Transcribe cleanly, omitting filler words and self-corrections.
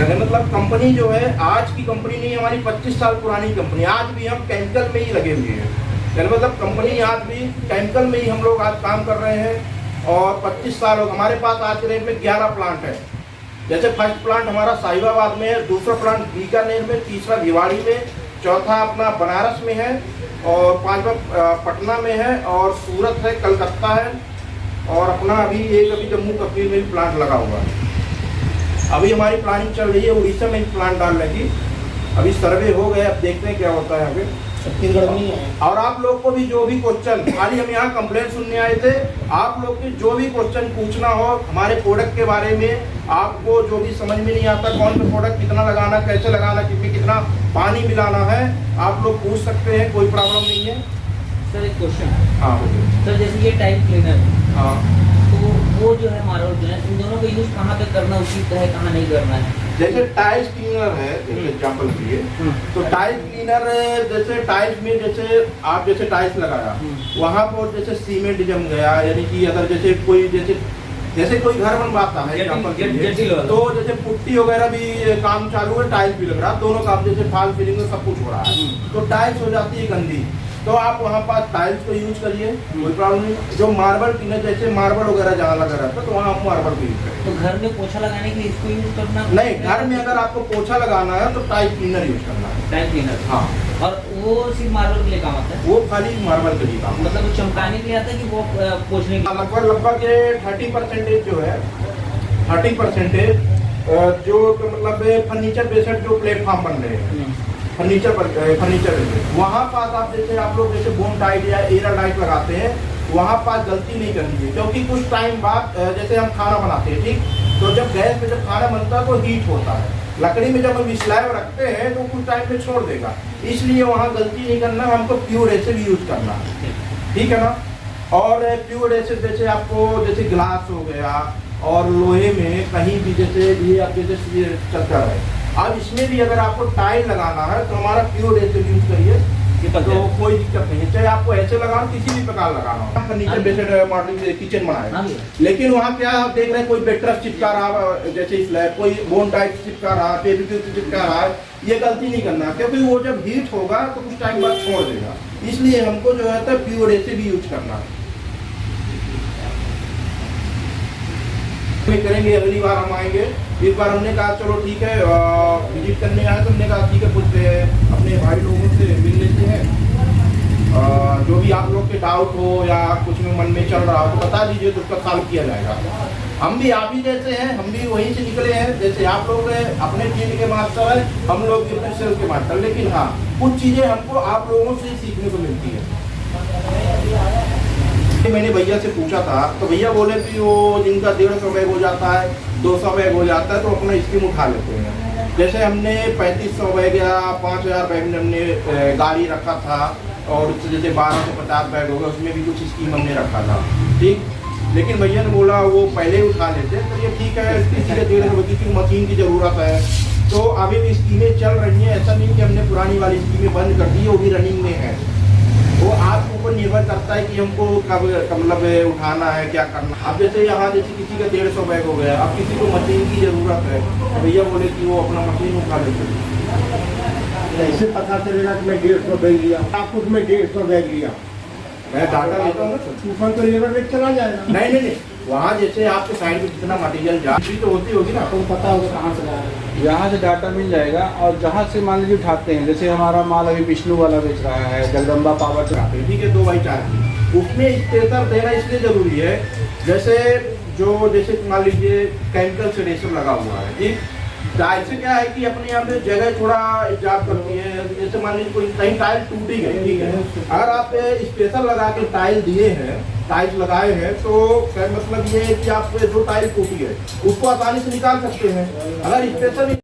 कहने मतलब कंपनी जो है आज की कंपनी नहीं, हमारी 25 साल पुरानी कंपनी, आज भी हम केमिकल में ही लगे हुए हैं। कहने मतलब कंपनी आज भी केमिकल में ही हम लोग आज काम कर रहे हैं और 25 साल हो। हमारे पास आज के डेट में 11 प्लांट है। जैसे फर्स्ट प्लांट हमारा साहिबाबाद में है, दूसरा प्लांट बीकानेर में, तीसरा भिवाड़ी में, चौथा अपना बनारस में है और पांचवा पटना में है और सूरत है, कलकत्ता है और अपना अभी जम्मू कश्मीर में भी प्लांट लगा हुआ है। अभी हमारी प्लानिंग चल रही है उड़ीसा में भी प्लांट डालने की। अभी सर्वे हो गए, अब देखते हैं क्या होता है आगे। छत्तीसगढ़ में है। और आप लोग को भी जो भी क्वेश्चन, खाली हम यहाँ कंप्लेंट सुनने आए थे, आप लोग के जो भी क्वेश्चन पूछना हो हमारे प्रोडक्ट के बारे में, आपको जो भी समझ में नहीं आता कौन सा प्रोडक्ट कितना लगाना, कैसे लगाना, कितना पानी मिलाना है, आप लोग पूछ सकते हैं, कोई प्रॉब्लम नहीं है। सर एक क्वेश्चन। हाँ सर जैसे ये टाइप क्लीनर, हाँ, तो वो जो है मार्बल क्लीनर, इन दोनों का यूज कहाँ पे करना उचित है, कहाँ नहीं करना है? जैसे टाइल्स क्लीनर है, जैसे एग्जाम्पल के लिए, तो टाइल्स क्लीनर जैसे टाइल्स में जैसे आप जैसे टाइल्स लगाया, वहाँ पर जैसे सीमेंट जम गया, यानी कि अगर जैसे कोई जैसे कोई घर बनवाता है एग्जाम्पल के लिए, तो जैसे पुट्टी वगैरह भी काम चालू है, टाइल्स भी लग रहा है, दोनों काम जैसे फॉल फिलिंग सब कुछ हो रहा है, तो टाइल्स हो जाती है गंदी, तो आप वहाँ पर टाइल्स को यूज करिए, कोई प्रॉब्लम नहीं। जो मार्बल क्लीनर जैसे मार्बल वगैरह जहाँ लगा रहता है तो वहाँ आप मार्बल को यूज करें। तो घर में पोछा लगाने के लिए इसको यूज करना? नहीं, घर में अगर आपको पोछा लगाना है तो टाइल्स क्लीनर यूज करना है। टाइल्स क्लीनर, हाँ। और वो सिर्फ मार्बल के लिए काम आता है? वो खाली मार्बल के लिए काम, मतलब वो चमकाने के लिए आता है कि वो पोछने के लिए? लगभग 30% जो है, 30% जो मतलब फर्नीचर बेस्ड जो प्लेटफॉर्म बन रहे हैं, फर्नीचर वहाँ पास आप जैसे आप लोग जैसे बोन टाइट या एरा टाइट लगाते हैं, वहाँ पास गलती नहीं करनी है, क्योंकि कुछ टाइम बाद जैसे हम खाना बनाते हैं, ठीक, तो जब गैस पे जब खाना बनता है तो हीट होता है, लकड़ी में जब हम स्लैब रखते हैं तो कुछ टाइम में छोड़ देगा, इसलिए वहाँ गलती नहीं करना, हमको प्योर एसिड यूज करना है, ठीक है ना। और प्योर एसिड जैसे आपको जैसे ग्लास हो गया और लोहे में कहीं भी जैसे ये आप जैसे चद्दर है, अब इसमें भी अगर आपको टाइल लगाना है तो हमारा प्योर एसिड यूज करिए, तो कोई दिक्कत नहीं है, चाहे आपको ऐसे लगाना किसी भी प्रकार लगाना हो। फर्नीचर बेस्ड मॉडलिंग किचन बनाए, लेकिन वहाँ क्या आप देख रहे हैं, कोई बेटर चिपका रहा जैसे स्लैब, कोई बोन टाइट चिपका रहा, फेविक्विक चिपका रहा है, ये गलती नहीं करना, क्योंकि वो जब हीट होगा तो कुछ टाइम बाद छोड़ देगा, इसलिए हमको जो है तो प्योर एसिड यूज करना है। करेंगे, अगली बार हम आएंगे। इस बार हमने कहा चलो ठीक है, विजिट करने आए तो हमने कहा ठीक है, पूछते हैं अपने भाई लोगों से, मिल लेते हैं, जो भी आप लोग के डाउट हो या कुछ में मन में चल रहा हो तो बता दीजिए, तो उसका सॉल्व किया जाएगा। हम भी आप ही जैसे हैं, हम भी वहीं से निकले हैं, जैसे आप लोग अपने फील्ड के मास्टर हैं, हम लोग भी अपने सेल के मास्टर, लेकिन हाँ कुछ चीज़ें हमको आप लोगों से सीखने को मिलती है। मैंने भैया से पूछा था तो भैया बोले कि वो जिनका 150 बैग हो जाता है, 200 बैग हो जाता है, तो अपना स्कीम उठा लेते हैं। जैसे हमने 3500 बैग या 5000 बैग में हमने गाड़ी रखा था, और उससे जैसे 12 से 50 बैग हो गया, उसमें भी कुछ स्कीम हमने रखा था, ठीक। लेकिन भैया ने बोला वो पहले ही उठा लेते, तो ये ठीक है, किसी के 150 की मशीन की ज़रूरत है, तो अभी भी स्कीमें चल रही हैं, ऐसा नहीं कि हमने पुरानी वाली स्कीमें बंद कर दी है, वो भी रनिंग में है। वो आपके ऊपर निर्भर करता है कि हमको कब मतलब उठाना है, क्या करना। अब जैसे यहाँ जैसे किसी का 150 बैग हो गया, अब किसी को मशीन की ज़रूरत है, तो भैया बोले कि वो अपना मशीन उठा लेते हैं। ऐसे पता चलेगा कि मैं 150 बैग लिया, आपको मैं 150 बैग लिया, मैं डाटा लेता हूँ ना सर, तूफान तो लेबर रेट चला जाएगा। नहीं, वहाँ जैसे आपके साइड में कितना मटेरियल जाती तो होती होगी ना, आपको पता होगा कहाँ से जा रहा है। यहाँ से डाटा मिल जाएगा, और जहाँ से मान लीजिए उठाते हैं, जैसे हमारा माल अभी विष्णु वाला बेच रहा है, जगदम्बा पावर चलाते हैं, ठीक है, 2x4 की, उसमें स्टेटर देना इसलिए जरूरी है, जैसे मान लीजिए केमिकल सेडेशन लगा हुआ है, ठीक, टाइल से क्या है कि अपने यहाँ पे जगह थोड़ा इजाब करती है, जैसे मान लीजिए कोई कहीं टाइल टूटी गई, ठीक है, अगर आप स्पेशल लगा के टाइल दिए हैं, टाइल्स लगाए हैं, तो क्या मतलब ये है कि आप जो टाइल टूटी है उसको आसानी से निकाल सकते हैं। अगर स्पेशल